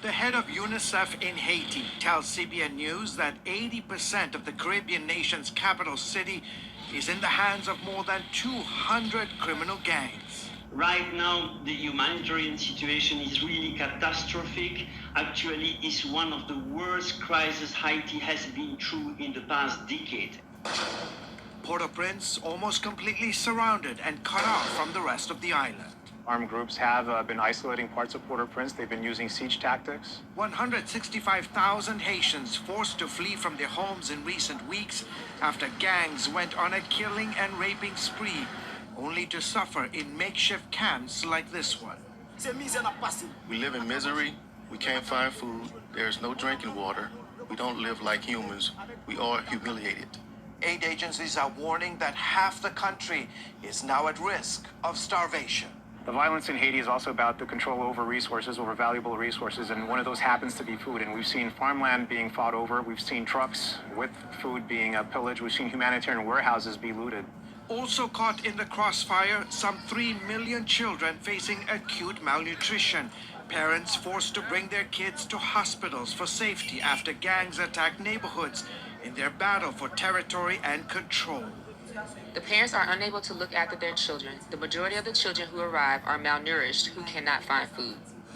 The head of UNICEF in Haiti tells CBN News that 80% of the Caribbean nation's capital city is in the hands of more than 200 criminal gangs. Right now, the humanitarian situation is really catastrophic. Actually, it's one of the worst crises Haiti has been through in the past decade. Port-au-Prince almost completely surrounded and cut off from the rest of the island. Armed groups have been isolating parts of Port-au-Prince. They've been using siege tactics. 165,000 Haitians forced to flee from their homes in recent weeks after gangs went on a killing and raping spree, only to suffer in makeshift camps like this one. We live in misery. We can't find food. There's no drinking water. We don't live like humans. We are humiliated. Aid agencies are warning that half the country is now at risk of starvation. The violence in Haiti is also about the control over resources, over valuable resources, and one of those happens to be food. And we've seen farmland being fought over. We've seen trucks with food being pillaged. We've seen humanitarian warehouses be looted. Also caught in the crossfire, some 3 million children facing acute malnutrition. Parents forced to bring their kids to hospitals for safety after gangs attack neighborhoods in their battle for territory and control. The parents are unable to look after their children. The majority of the children who arrive are malnourished who cannot find food.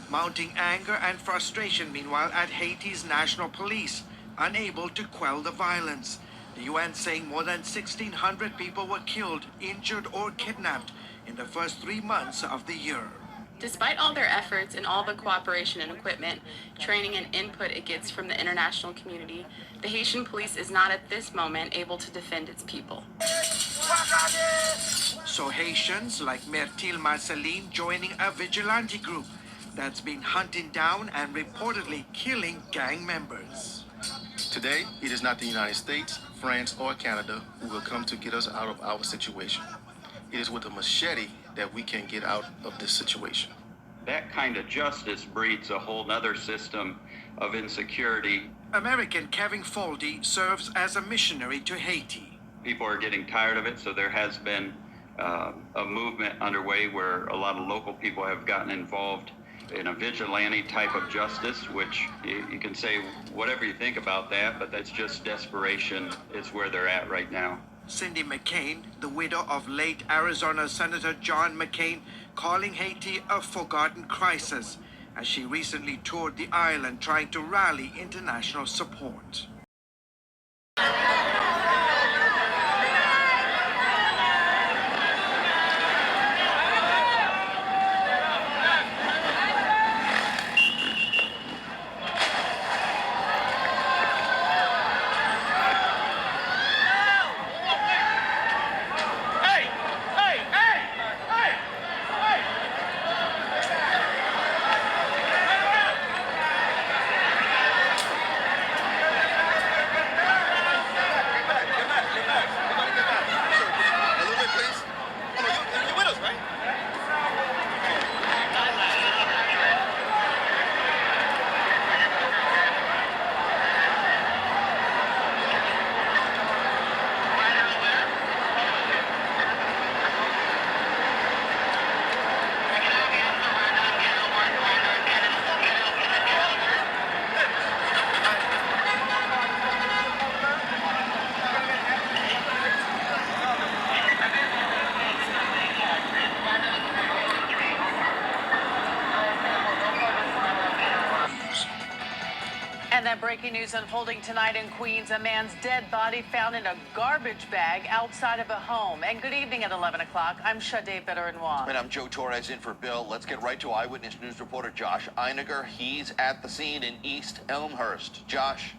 Mounting anger and frustration, meanwhile, at Haiti's national police, unable to quell the violence. The UN saying more than 1,600 people were killed, injured, or kidnapped in the first 3 months of the year. Despite all their efforts and all the cooperation and equipment, training and input it gets from the international community, the Haitian police is not at this moment able to defend its people. So Haitians like Mertil Marceline joining a vigilante group that's been hunting down and reportedly killing gang members. Today, it is not the United States, France, or Canada who will come to get us out of our situation. It is with a machete that we can get out of this situation. That kind of justice breeds a whole nother system of insecurity. American Kevin Foldy serves as a missionary to Haiti. People are getting tired of it, so there has been a movement underway where a lot of local people have gotten involved in a vigilante type of justice, which you can say whatever you think about that, but that's just desperation. It's where they're at right now. Cindy McCain, the widow of late Arizona Senator John McCain, calling Haiti a forgotten crisis as she recently toured the island trying to rally international support. And then breaking news unfolding tonight in Queens. A man's dead body found in a garbage bag outside of a home. And good evening at 11 o'clock. I'm Sade Better-Noir. And I'm Joe Torres in for Bill. Let's get right to Eyewitness News reporter Josh Einiger. He's at the scene in East Elmhurst. Josh.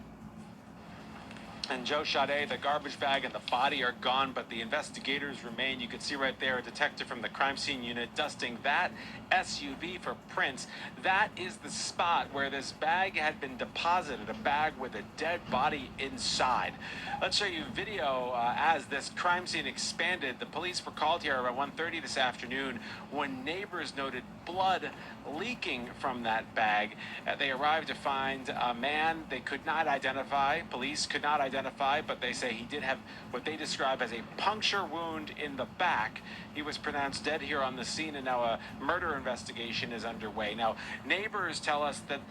And Joe Sade, the garbage bag and the body are gone, but the investigators remain. You can see right there a detective from the crime scene unit dusting that SUV for prints. That is the spot where this bag had been deposited, a bag with a dead body inside. Let's show you video as this crime scene expanded. The police were called here around 1:30 this afternoon when neighbors noted blood leaking from that bag. They arrived to find a man they could not identify. Police could not identify, but they say he did have what they describe as a puncture wound in the back. He was pronounced dead here on the scene, and now a murder investigation is underway. Now, neighbors tell us that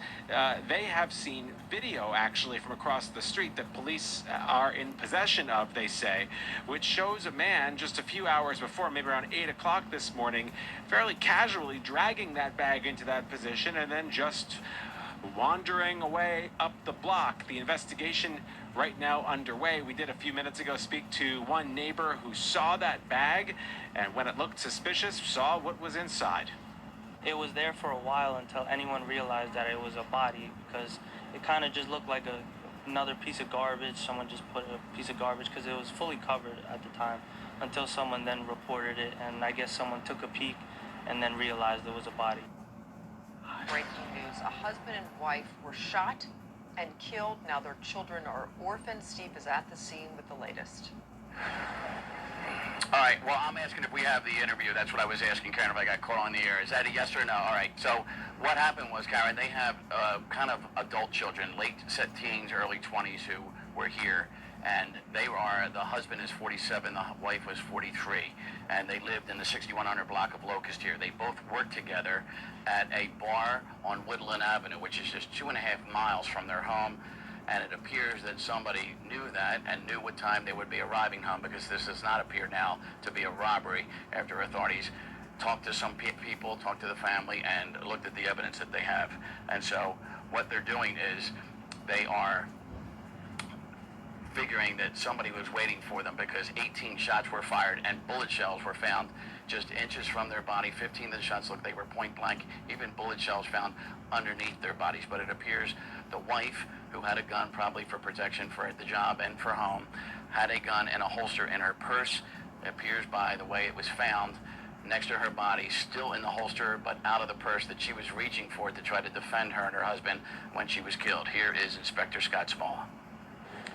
they have seen video, actually, from across the street that police are in possession of, they say, which shows a man just a few hours before, maybe around 8 o'clock this morning, fairly casually dragging that bag into that position and then just wandering away up the block. The investigation right now underway. We did a few minutes ago speak to one neighbor who saw that bag, and when it looked suspicious, saw what was inside. It was there for a while until anyone realized that it was a body, because it kind of just looked like another piece of garbage. Someone just put a piece of garbage because it was fully covered at the time, until someone then reported it, and I guess someone took a peek and then realized it was a body. Breaking news, a husband and wife were shot and killed. Now their children are orphaned. Steve is at the scene with the latest. All right, well, I'm asking if we have the interview. That's what I was asking Karen if I got caught on the air. Is that a yes or no? All right, so what happened was, Karen, they have kind of adult children, late teens, early 20s who were here. And the husband is 47, the wife was 43, and they lived in the 6100 block of Locust here. They both worked together at a bar on Woodland Avenue, which is just 2.5 miles from their home, and it appears that somebody knew that and knew what time they would be arriving home, because this does not appear now to be a robbery after authorities talked to some people, talked to the family, and looked at the evidence that they have. And so what they're doing is they are figuring that somebody was waiting for them, because 18 shots were fired and bullet shells were found just inches from their body. 15 of the shots looked they were point blank, even bullet shells found underneath their bodies. But it appears the wife, who had a gun probably for protection for the job and for home, had a gun in a holster in her purse. It appears by the way it was found next to her body, still in the holster but out of the purse, that she was reaching for it to try to defend her and her husband when she was killed. Here is Inspector Scott Small.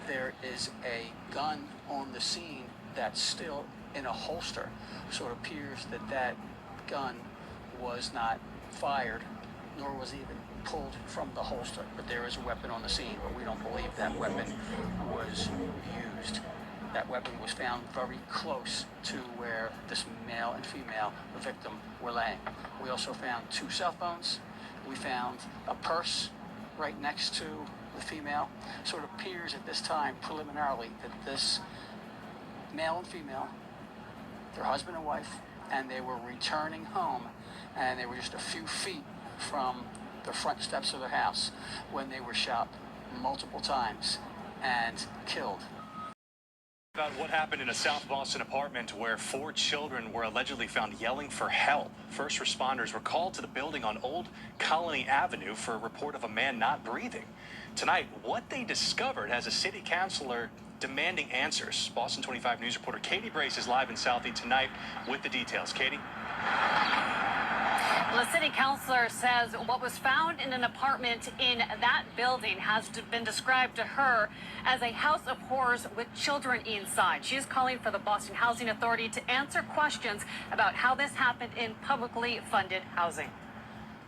There is a gun on the scene that's still in a holster, so it appears that that gun was not fired, nor was even pulled from the holster. But there is a weapon on the scene, but we don't believe that weapon was used. That weapon was found very close to where this male and female victim were laying. We also found 2 cell phones. We found a purse right next to the female. So it appears at this time, preliminarily, that this male and female, their husband and wife, and they were returning home, and they were just a few feet from the front steps of their house when they were shot multiple times and killed. About what happened in a South Boston apartment where 4 children were allegedly found yelling for help. First responders were called to the building on Old Colony Avenue for a report of a man not breathing. Tonight, what they discovered has a city councilor demanding answers. Boston 25 News reporter Katie Brace is live in Southie tonight with the details. Katie? Well, the city councilor says what was found in an apartment in that building has been described to her as a house of horrors with children inside. She is calling for the Boston Housing Authority to answer questions about how this happened in publicly funded housing.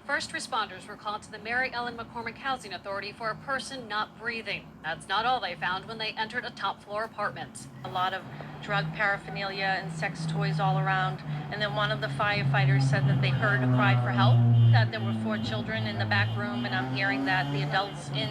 First responders were called to the Mary Ellen McCormick Housing Authority for a person not breathing. That's not all they found when they entered a top-floor apartment. A lot of drug paraphernalia and sex toys all around. And then one of the firefighters said that they heard a cry for help, that there were 4 children in the back room, and I'm hearing that the adults in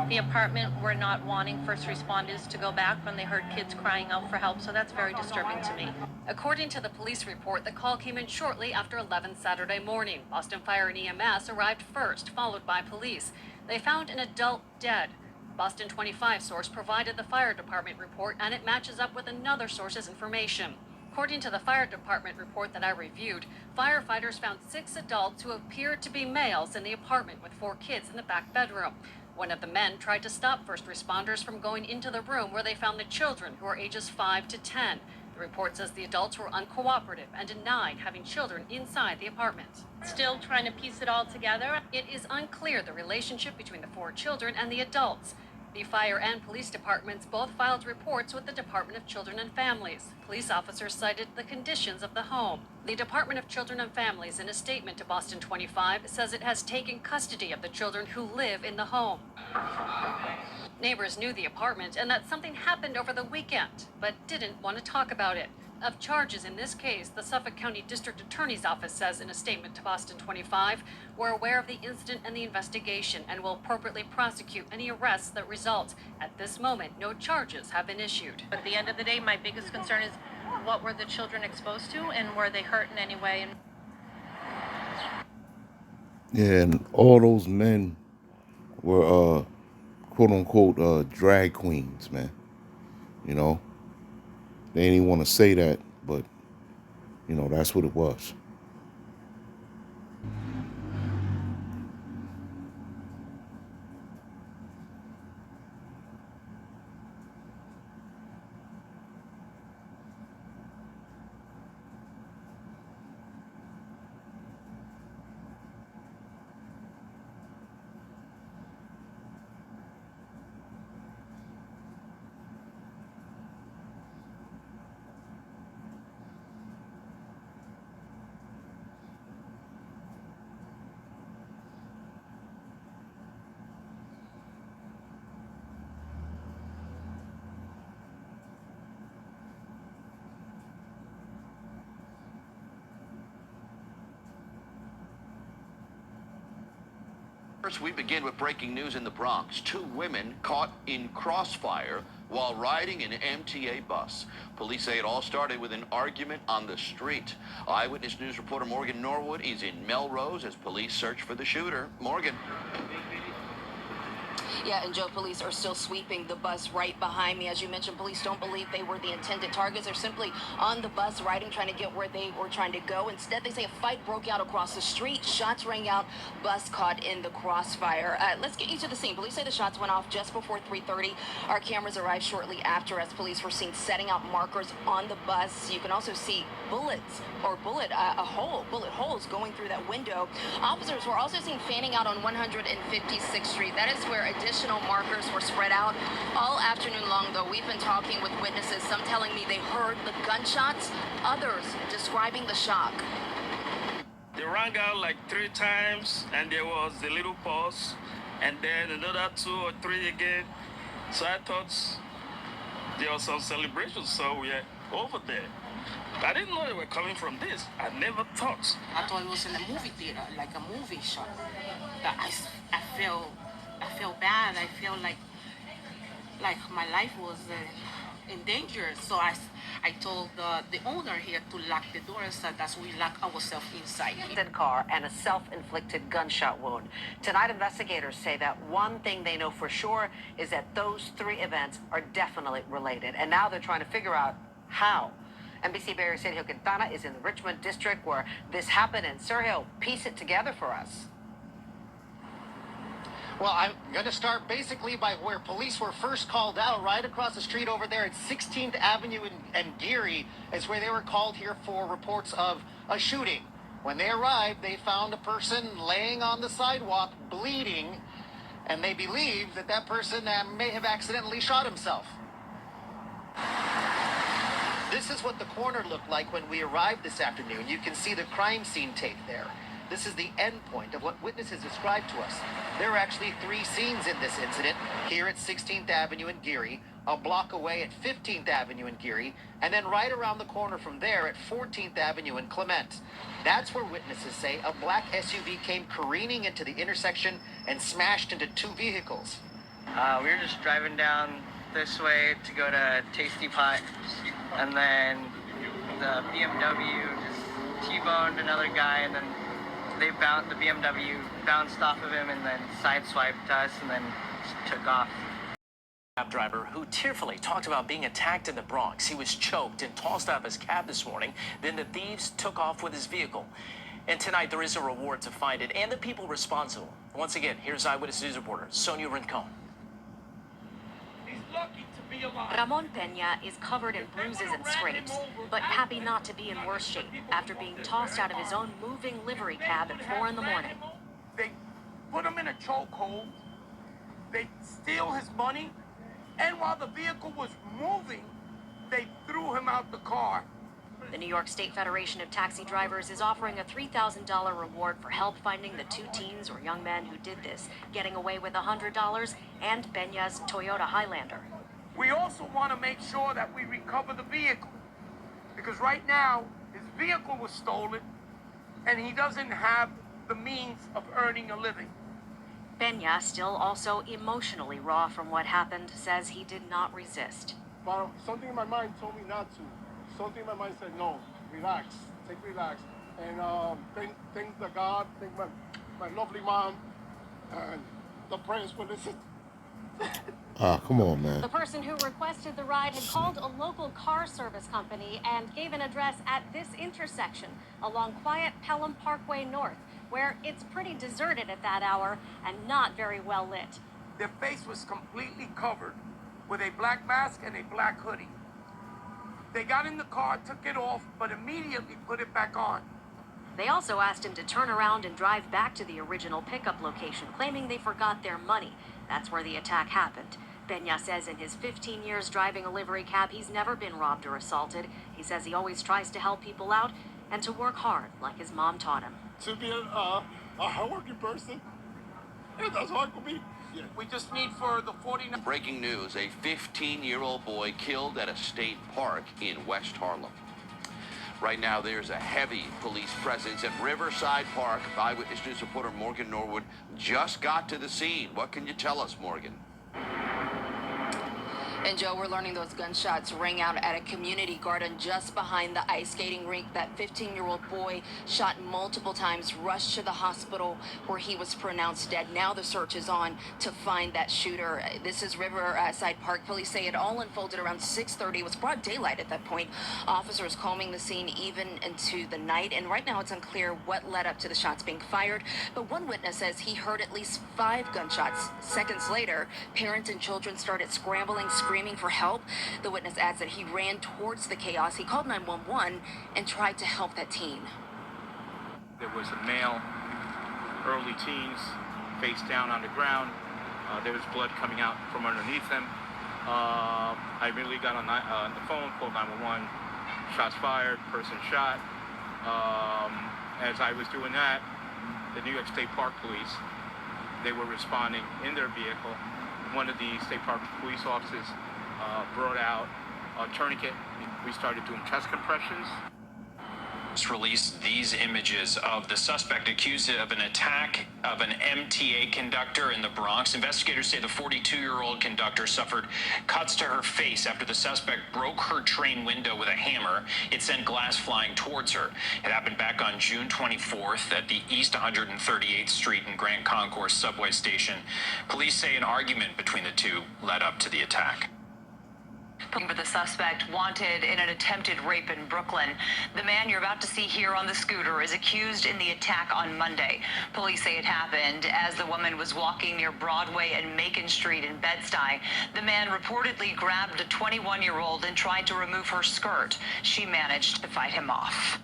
the apartment were not wanting first responders to go back when they heard kids crying out for help. So that's very disturbing to me. According to the police report, the call came in shortly after 11 Saturday morning. Boston Fire and EMS arrived first, followed by police. They found an adult dead. Boston 25 source provided the fire department report, and it matches up with another source's information. According to the fire department report that I reviewed, firefighters found 6 adults who appeared to be males in the apartment with 4 kids in the back bedroom. One of the men tried to stop first responders from going into the room where they found the children, who are ages 5 to 10. The report says the adults were uncooperative and denied having children inside the apartment. Still trying to piece it all together. It is unclear the relationship between the 4 children and the adults. The fire and police departments both filed reports with the Department of Children and Families. Police officers cited the conditions of the home. The Department of Children and Families, in a statement to Boston 25, says it has taken custody of the children who live in the home. Neighbors knew the apartment and that something happened over the weekend, but didn't want to talk about it. Of charges in this case, the Suffolk County District Attorney's Office says in a statement to Boston 25, we're aware of the incident and the investigation and will appropriately prosecute any arrests that result. At this moment, no charges have been issued. But at the end of the day, my biggest concern is what were the children exposed to and were they hurt in any way? Yeah, and all those men were quote unquote drag queens, man. You know, they didn't even want to say that, but you know, that's what it was. First, we begin with breaking news in the Bronx. 2 women caught in crossfire while riding an MTA bus. Police say it all started with an argument on the street. Eyewitness News reporter Morgan Norwood is in Melrose as police search for the shooter. Morgan. Yeah, and Joe, police are still sweeping the bus right behind me. As you mentioned, police don't believe they were the intended targets. They're simply on the bus riding, trying to get where they were trying to go. Instead, they say a fight broke out across the street. Shots rang out, bus caught in the crossfire. Let's get you to the scene. Police say the shots went off just before 3:30. Our cameras arrived shortly after as police were seen setting out markers on the bus. You can also see bullets or bullet holes going through that window. Officers were also seen fanning out on 156th Street. That is where additional markers were spread out all afternoon long, though. We've been talking with witnesses, some telling me they heard the gunshots, others describing the shock. They rang out like 3 times, and there was a little pause, and then another 2 or 3 again. So I thought there was some celebration, so we're over there. I didn't know they were coming from this. I never thought. I thought it was in a movie theater, like a movie shot. But I feel bad. I feel like my life was in danger. So I told the owner here to lock the door, so that we lock ourselves inside. Car and a self-inflicted gunshot wound. Tonight, investigators say that one thing they know for sure is that those 3 events are definitely related, and now they're trying to figure out how. NBC Bay Area Sergio Quintana is in the Richmond district where this happened, and Sergio, piece it together for us. Well, I'm going to start basically by where police were first called out, right across the street over there at 16th Avenue and Geary is where they were called here for reports of a shooting. When they arrived, they found a person laying on the sidewalk bleeding, and they believe that that person may have accidentally shot himself. This is what the corner looked like when we arrived this afternoon. You can see the crime scene tape there. This is the end point of what witnesses described to us. There are actually 3 scenes in this incident, here at 16th Avenue in Geary, a block away at 15th Avenue in Geary, and then right around the corner from there at 14th Avenue in Clement. That's where witnesses say a black SUV came careening into the intersection and smashed into 2 vehicles. We were just driving down this way to go to Tasty Pot, and then the BMW just T-boned another guy, and then the BMW bounced off of him and then sideswiped us and then took off. Cab driver who tearfully talked about being attacked in the Bronx. He was choked and tossed out of his cab this morning. Then the thieves took off with his vehicle. And tonight there is a reward to find it and the people responsible. Once again, here's Eyewitness News reporter Sonia Rincon. Ramon Pena is covered in bruises and scrapes, but happy not to be in worse shape after being tossed out of his own moving livery cab at 4 in the morning. They put him in a chokehold, They steal his money, and while the vehicle was moving, they threw him out the car. The New York State Federation of Taxi Drivers is offering a $3,000 reward for help finding the 2 teens or young men who did this, getting away with $100 and Benya's Toyota Highlander. We also want to make sure that we recover the vehicle, because right now his vehicle was stolen and he doesn't have the means of earning a living. Benya, still also emotionally raw from what happened, says he did not resist. But something in my mind told me not to. Something in my mind said, no, relax, relax. And thank the God, thank my lovely mom, and the prayers for this. Come on, man. The person who requested the ride had called a local car service company and gave an address at this intersection along quiet Pelham Parkway North, where it's pretty deserted at that hour and not very well lit. Their face was completely covered with a black mask and a black hoodie. They got in the car, took it off, but immediately put it back on. They also asked him to turn around and drive back to the original pickup location, claiming they forgot their money. That's where the attack happened. Benya says in his 15 years driving a livery cab, he's never been robbed or assaulted. He says he always tries to help people out and to work hard, like his mom taught him. To be a hardworking person, and that's hard for me. Yeah. We just need for the 49. Breaking news, a 15-year-old boy killed at a state park in West Harlem. Right now, there's a heavy police presence at Riverside Park. Eyewitness News reporter Morgan Norwood just got to the scene. What can you tell us, Morgan? And Joe, we're learning those gunshots rang out at a community garden just behind the ice skating rink. That 15-year-old boy shot multiple times, rushed to the hospital where he was pronounced dead. Now the search is on to find that shooter. This is Riverside Park. Police say it all unfolded around 6:30. It was broad daylight at that point. Officers combing the scene even into the night. And right now it's unclear what led up to the shots being fired. But one witness says he heard at least 5 gunshots. Seconds later, parents and children started scrambling, screaming for help. The witness adds that he ran towards the chaos. He called 911 and tried to help that teen. There was a male, early teens, face down on the ground. There was blood coming out from underneath him. I immediately got on the phone, called 911, shots fired, person shot. As I was doing that, the New York State Park Police, they were responding in their vehicle. One of the State Park police officers brought out a tourniquet. We started doing chest compressions. Released these images of the suspect accused of an attack of an MTA conductor in the Bronx. Investigators say the 42-year-old conductor suffered cuts to her face after the suspect broke her train window with a hammer. It sent glass flying towards her. It happened back on June 24th at the East 138th Street and Grand Concourse subway station. Police say an argument between the two led up to the attack. For the suspect wanted in an attempted rape in Brooklyn. The man you're about to see here on the scooter is accused in the attack on Monday. Police say it happened as the woman was walking near Broadway and Macon Street in Bed-Stuy. The man reportedly grabbed a 21-year-old and tried to remove her skirt. She managed to fight him off.